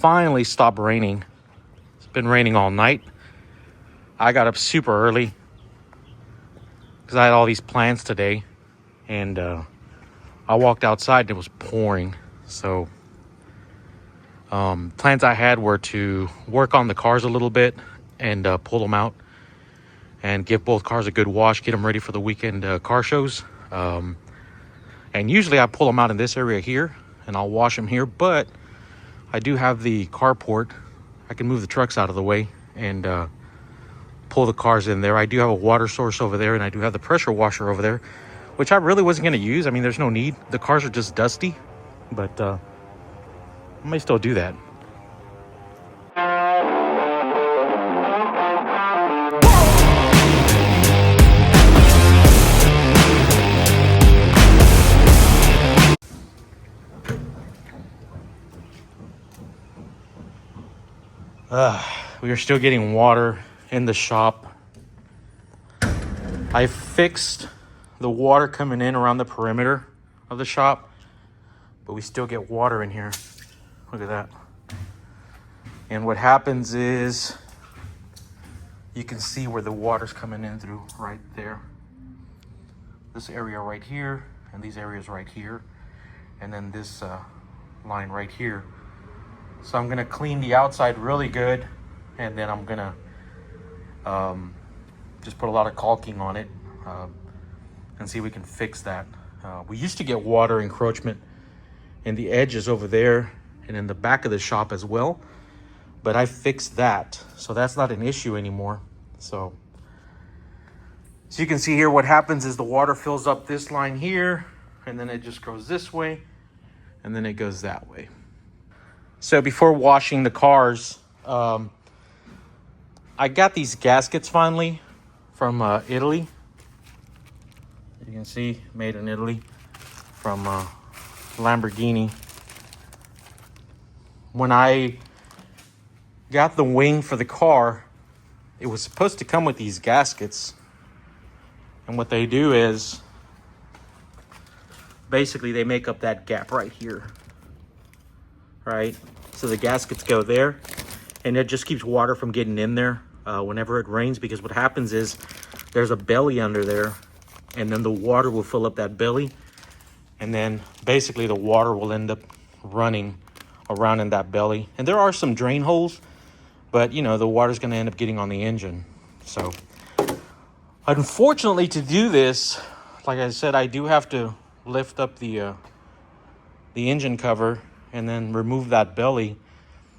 finally stopped raining. It's been raining all night. I got up super early because I had all these plans today, and I walked outside and it was pouring. So plans I had were to work on the cars a little bit and pull them out and give both cars a good wash, get them ready for the weekend car shows. And usually I pull them out in this area here and I'll wash them here, but I do have the carport. I can move the trucks out of the way and pull the cars in there. I do have a water source over there, and I do have the pressure washer over there, which I really wasn't going to use. I mean, there's no need. The cars are just dusty, but I may still do that. We are still getting water in the shop. I fixed the water coming in around the perimeter of the shop, but we still get water in here. Look at that. And what happens is you can see where the water's coming in through right there. This area right here, and these areas right here, and then this line right here. So I'm gonna clean the outside really good, and then I'm gonna just put a lot of caulking on it and see if we can fix that. We used to get water encroachment in the edges over there and in the back of the shop as well, but I fixed that, so that's not an issue anymore. So you can see here what happens is the water fills up this line here, and then it just goes this way, and then it goes that way. So before washing the cars, I got these gaskets finally from Italy. You can see, made in Italy from Lamborghini. When I got the wing for the car, it was supposed to come with these gaskets. And what they do is, basically they make up that gap right here. Right? So the gaskets go there, and it just keeps water from getting in there whenever it rains, because what happens is there's a belly under there, and then the water will fill up that belly, and then basically the water will end up running around in that belly. And there are some drain holes, but you know, the water's going to end up getting on the engine. So unfortunately, to do this, like I said, I do have to lift up the engine cover and then remove that belly,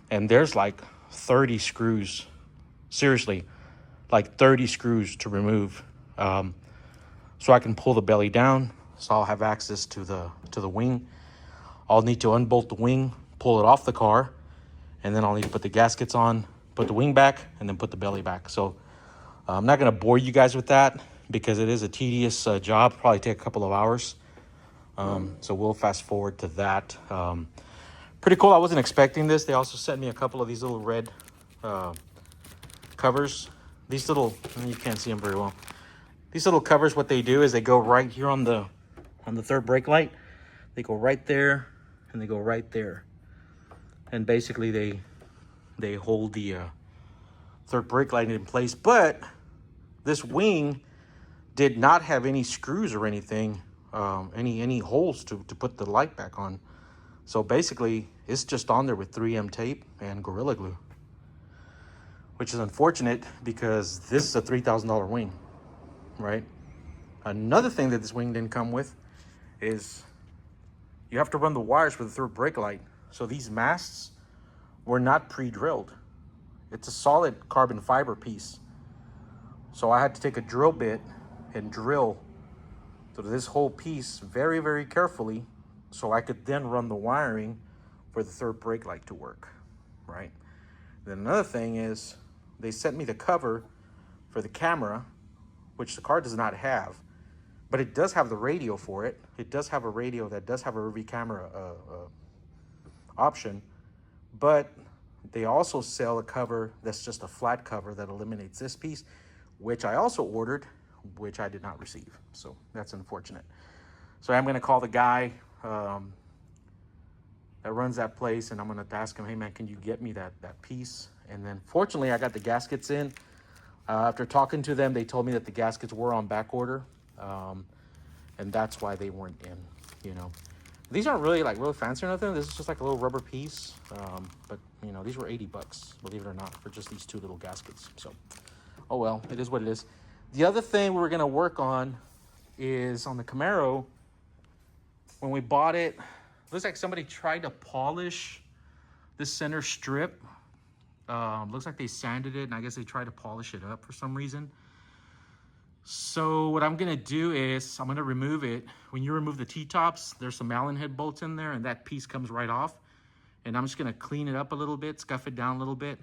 and there's like 30 screws, seriously, like 30 screws to remove, so I can pull the belly down, so I'll have access to the wing. I'll need to unbolt the wing, pull it off the car, and then I'll need to put the gaskets on, put the wing back, and then put the belly back. So I'm not going to bore you guys with that because it is a tedious job, probably take a couple of hours. So we'll fast forward to that. Pretty cool. I wasn't expecting this. They also sent me a couple of these little red covers. These little, you can't see them very well. These little covers, what they do is they go right here on the third brake light. They go right there, and they go right there. And basically they hold the third brake light in place. But this wing did not have any screws or anything, any holes to put the light back on. So basically, it's just on there with 3M tape and Gorilla Glue, which is unfortunate because this is a $3,000 wing, right? Another thing that this wing didn't come with is you have to run the wires for the third brake light. So these masts were not pre-drilled. It's a solid carbon fiber piece. So I had to take a drill bit and drill through this whole piece very, very carefully, so I could then run the wiring for the third brake light to work, right? Then another thing is they sent me the cover for the camera, which the car does not have, but it does have the radio for it. It does have a radio that does have a rearview camera option, but they also sell a cover that's just a flat cover that eliminates this piece, which I also ordered, which I did not receive. So that's unfortunate. So I'm going to call the guy that runs that place, and I'm gonna ask him, hey man, can you get me that piece? And then fortunately, I got the gaskets in. After talking to them, they told me that the gaskets were on back order, and that's why they weren't in. You know, these aren't really like real fancy or nothing. This is just like a little rubber piece, but you know, these were $80, believe it or not, for just these 2 little gaskets. So, oh well, it is what it is. The other thing we were gonna work on is on the Camaro. When we bought it, looks like somebody tried to polish this center strip. Looks like they sanded it, and I guess they tried to polish it up for some reason. So what I'm gonna do is I'm gonna remove it. When you remove the T-tops, there's some Allen head bolts in there, and that piece comes right off. And I'm just gonna clean it up a little bit, scuff it down a little bit,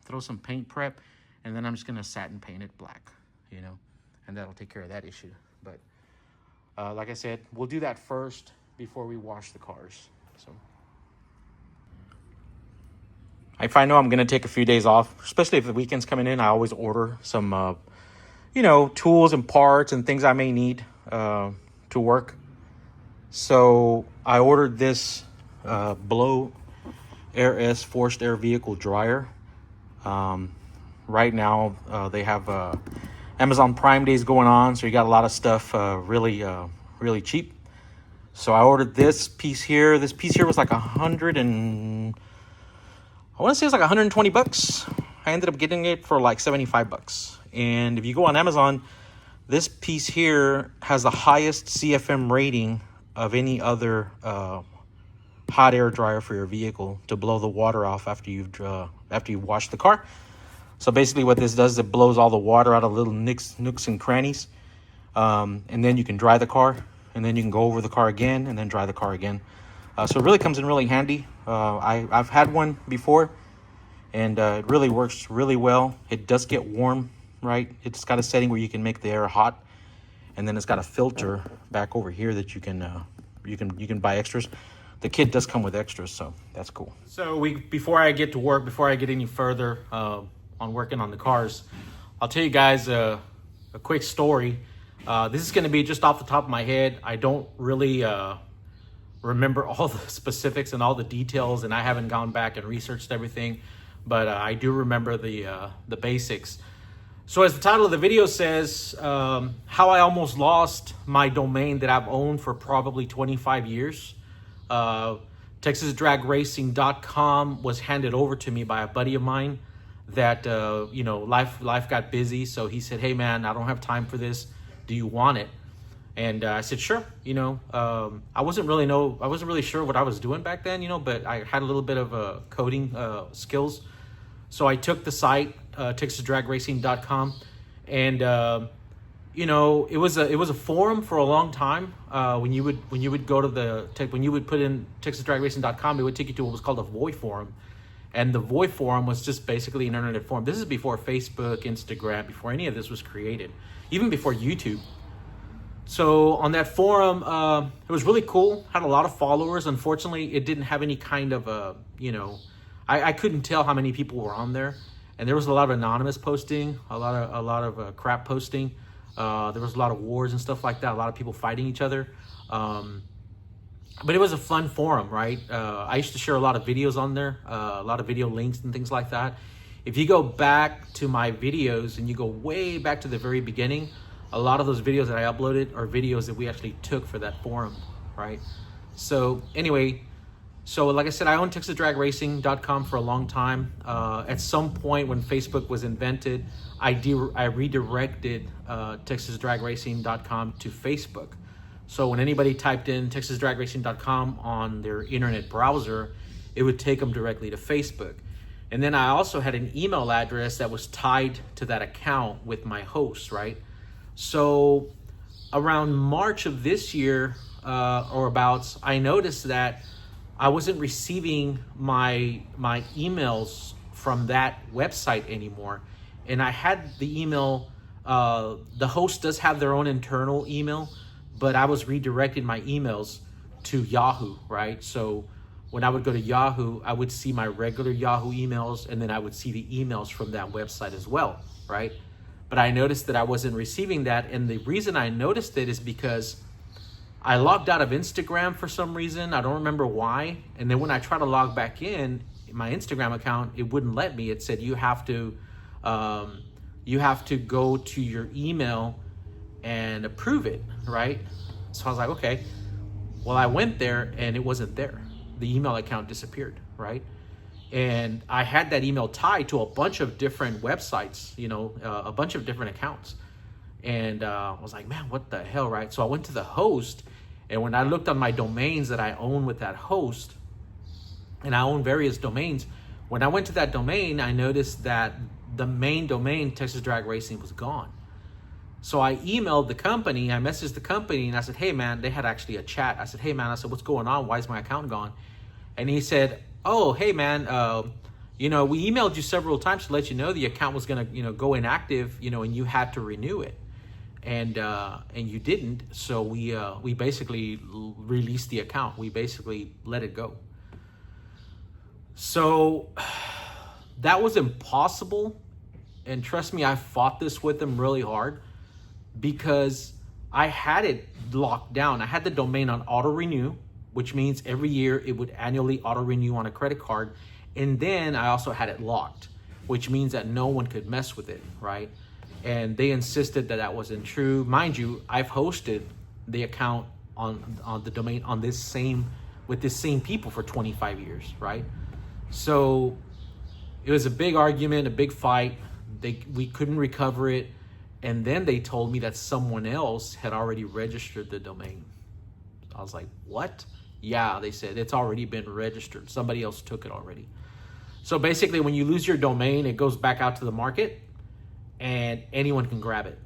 throw some paint prep, and then I'm just gonna satin paint it black, you know, and that'll take care of that issue. But like I said, we'll do that first before we wash the cars. So if I know I'm gonna take a few days off, especially if the weekend's coming in, I always order some, you know, tools and parts and things I may need to work. So I ordered this Blow Air S forced air vehicle dryer. Right now they have Amazon Prime Days going on, so you got a lot of stuff really cheap. So I ordered this piece here. This piece here was like $120. I ended up getting it for like $75. And if you go on Amazon, this piece here has the highest CFM rating of any other hot air dryer for your vehicle to blow the water off after you've washed the car. So basically what this does is it blows all the water out of little nooks and crannies. And then you can dry the car, and then you can go over the car again and then dry the car again. So it really comes in really handy. I've had one before, and it really works really well. It does get warm, right? It's got a setting where you can make the air hot, and then it's got a filter back over here that you can buy extras. The kit does come with extras, so that's cool. So before I get to work, before I get any further on working on the cars, I'll tell you guys a quick story. This is going to be just off the top of my head. I don't really remember all the specifics and all the details, and I haven't gone back and researched everything, but I do remember the basics. So as the title of the video says, how I almost lost my domain that I've owned for probably 25 years. TexasDragRacing.com was handed over to me by a buddy of mine that, you know, life got busy. So he said, hey man, I don't have time for this. Do you want it? And I said, sure. You know, I wasn't really sure what I was doing back then, you know, but I had a little bit of coding skills. So I took the site, TexasDragRacing.com, and you know, it was a forum for a long time. When you would go to when you would put in TexasDragRacing.com, it would take you to what was called a Voy forum, and the Voy forum was just basically an internet forum. This is before Facebook, Instagram, before any of this was created, even before YouTube. So on that forum, it was really cool. Had a lot of followers. Unfortunately, it didn't have any kind of you know, I couldn't tell how many people were on there, and there was a lot of anonymous posting, a lot of crap posting. There was a lot of wars and stuff like that. A lot of people fighting each other. But it was a fun forum, right? I used to share a lot of videos on there, a lot of video links and things like that. If you go back to my videos and you go way back to the very beginning, a lot of those videos that I uploaded are videos that we actually took for that forum, right? So anyway, so like I said, I owned TexasDragRacing.com for a long time. At some point when Facebook was invented, I redirected TexasDragRacing.com to Facebook. So when anybody typed in TexasDragRacing.com on their internet browser, it would take them directly to Facebook. And then I also had an email address that was tied to that account with my host, right? So around March of this year, or about, I noticed that I wasn't receiving my emails from that website anymore. And I had the email, the host does have their own internal email, but I was redirecting my emails to Yahoo, right? So when I would go to Yahoo, I would see my regular Yahoo emails, and then I would see the emails from that website as well, right? But I noticed that I wasn't receiving that, and the reason I noticed it is because I logged out of Instagram for some reason. I don't remember why. And then when I tried to log back in my Instagram account, it wouldn't let me. It said you have to go to your email and approve it, right? So I was like, okay. Well, I went there and it wasn't there. The email account disappeared, right? And I had that email tied to a bunch of different websites, a bunch of different accounts. And I was like, man, what the hell, right? So I went to the host, and when I looked on my domains that I own with that host, and I own various domains, when I went to that domain, I noticed that the main domain, Texas Drag Racing, was gone. So I emailed the company, I messaged the company, and I said, hey, man, they had actually a chat. I said, hey, man, what's going on? Why is my account gone? And he said, oh, hey, man, we emailed you several times to let you know the account was going to, go inactive, and you had to renew it. And you didn't. So we basically released the account. We basically let it go. So that was impossible. And trust me, I fought this with them really hard, because I had it locked down. I had the domain on auto renew, which means every year it would annually auto renew on a credit card. And then I also had it locked, which means that no one could mess with it, right? And they insisted that that wasn't true. Mind you, I've hosted the account on the domain with this same people for 25 years, right? So it was a big argument, a big fight. We couldn't recover it. And then they told me that someone else had already registered the domain. I was like, what? Yeah, they said it's already been registered. Somebody else took it already. So basically, when you lose your domain, it goes back out to the market and anyone can grab it,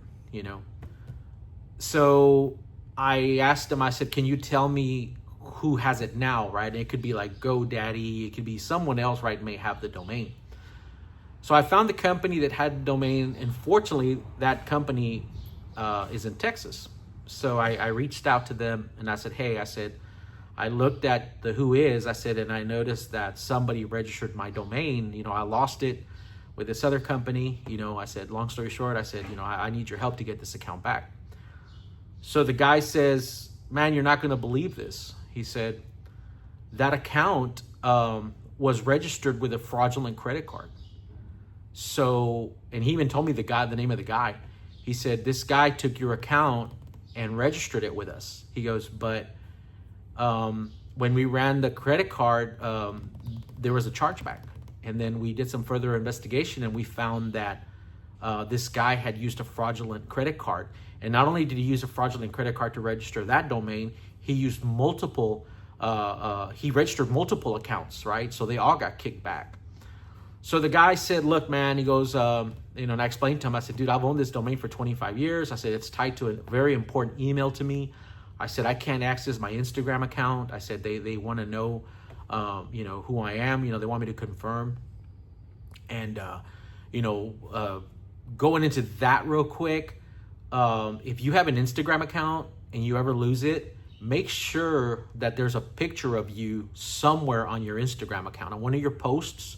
So I asked them, I said, can you tell me who has it now, right? And it could be like GoDaddy, it could be someone else, right, may have the domain. So I found the company that had the domain, and fortunately, that company is in Texas. So I reached out to them and I said, hey, I looked at the who is, and I noticed that somebody registered my domain. I lost it with this other company. I said, long story short, I need your help to get this account back. So the guy says, man, you're not going to believe this. He said, that account was registered with a fraudulent credit card. So, and he even told me the name of the guy. He said, this guy took your account and registered it with us. He goes, but when we ran the credit card, there was a chargeback. And then we did some further investigation, and we found that this guy had used a fraudulent credit card. And not only did he use a fraudulent credit card to register that domain, he used he registered multiple accounts, right? So they all got kicked back. So the guy said, look, man, he goes, and I explained to him, I said, dude, I've owned this domain for 25 years. I said, it's tied to a very important email to me. I said, I can't access my Instagram account. I said, they want to know, who I am. They want me to confirm. And, going into that real quick, if you have an Instagram account and you ever lose it, make sure that there's a picture of you somewhere on your Instagram account, on one of your posts,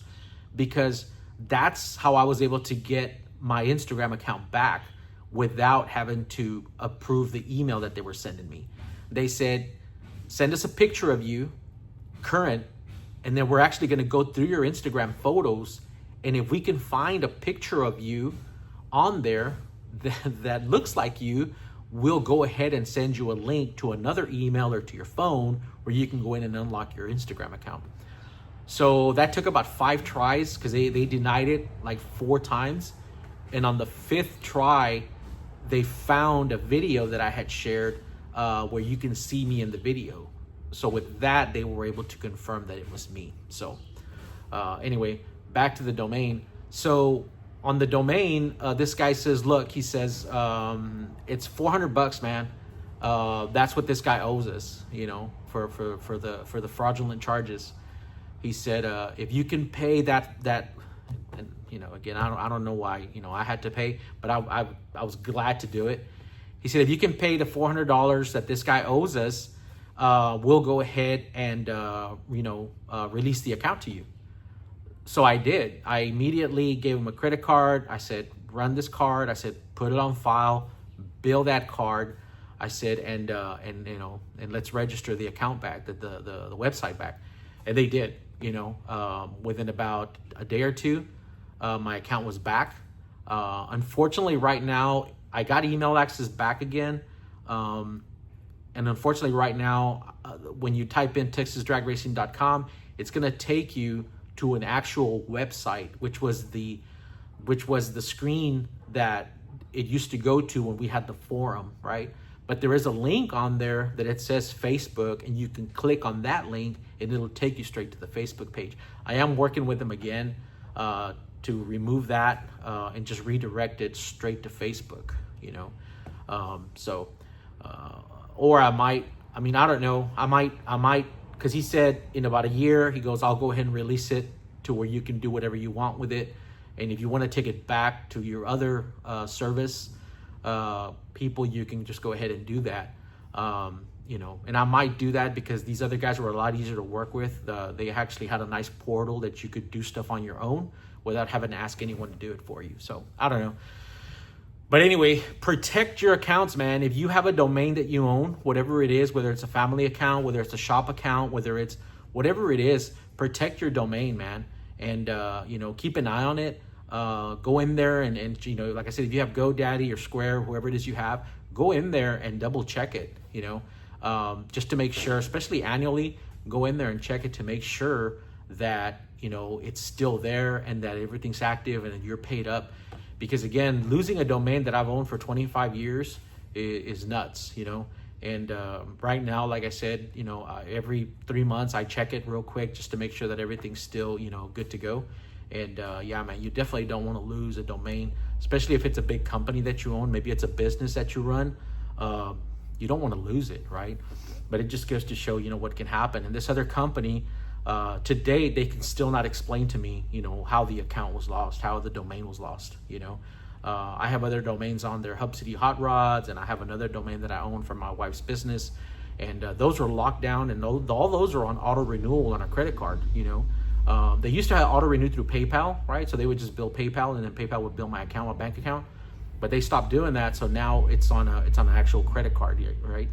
because that's how I was able to get my Instagram account back without having to approve the email that they were sending me. They said, send us a picture of you, current, and then we're actually going to go through your Instagram photos, and if we can find a picture of you on there that looks like you, we'll go ahead and send you a link to another email or to your phone where you can go in and unlock your Instagram account. So that took about 5 tries, because they denied it like 4 times. And on the 5th try, they found a video that I had shared where you can see me in the video. So with that, they were able to confirm that it was me. So anyway, back to the domain. So on the domain, this guy says, look, he says, it's $400, man. That's what this guy owes us, for the fraudulent charges. He said, if you can pay that, and again, I don't know why, I had to pay, but I was glad to do it. He said, if you can pay the $400 that this guy owes us, we'll go ahead and, release the account to you. So I did. I immediately gave him a credit card. I said, run this card. I said, put it on file, bill that card. I said, and let's register the account back, the website back. And they did, within about a day or two, my account was back. Unfortunately, right now, I got email access back again. And unfortunately, right now, when you type in TexasDragRacing.com, it's going to take you to an actual website, which was the screen that it used to go to when we had the forum, right? But there is a link on there that it says Facebook, and you can click on that link and it'll take you straight to the Facebook page. I am working with them again to remove that and just redirect it straight to Facebook, or I don't know. I might, because he said in about a year, he goes, I'll go ahead and release it to where you can do whatever you want with it. And if you want to take it back to your other service people, you can just go ahead and do that. And I might do that because these other guys were a lot easier to work with. They actually had a nice portal that you could do stuff on your own without having to ask anyone to do it for you. So I don't know. But anyway, protect your accounts, man. If you have a domain that you own, whatever it is, whether it's a family account, whether it's a shop account, whether it's whatever it is, protect your domain, man. And, keep an eye on it. Go in there and like I said, if you have GoDaddy or Square, whoever it is you have, go in there and double check it, just to make sure, especially annually, go in there and check it to make sure that, it's still there and that everything's active and you're paid up. Because again, losing a domain that I've owned for 25 years is nuts, And right now, like I said, every 3 months I check it real quick just to make sure that everything's still, good to go. And yeah, man, you definitely don't want to lose a domain, especially if it's a big company that you own. Maybe it's a business that you run. You don't want to lose it, right? But it just goes to show, what can happen. And this other company, to date, they can still not explain to me, how the account was lost, how the domain was lost, I have other domains on there, Hub City Hot Rods, and I have another domain that I own for my wife's business. And those are locked down, and all those are on auto renewal on a credit card, They used to have auto renew through PayPal, right? So they would just bill PayPal, and then PayPal would bill my bank account. But they stopped doing that, so now it's on an actual credit card, right?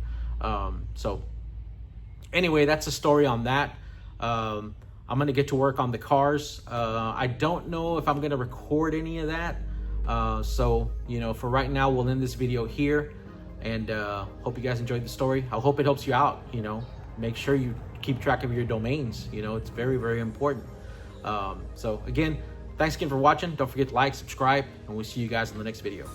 So anyway, that's the story on that. I'm gonna get to work on the cars. I don't know if I'm gonna record any of that. So for right now, we'll end this video here, and hope you guys enjoyed the story. I hope it helps you out. Make sure you keep track of your domains. It's very, very important. So again, thanks again for watching. Don't forget to like, subscribe, and we'll see you guys in the next video.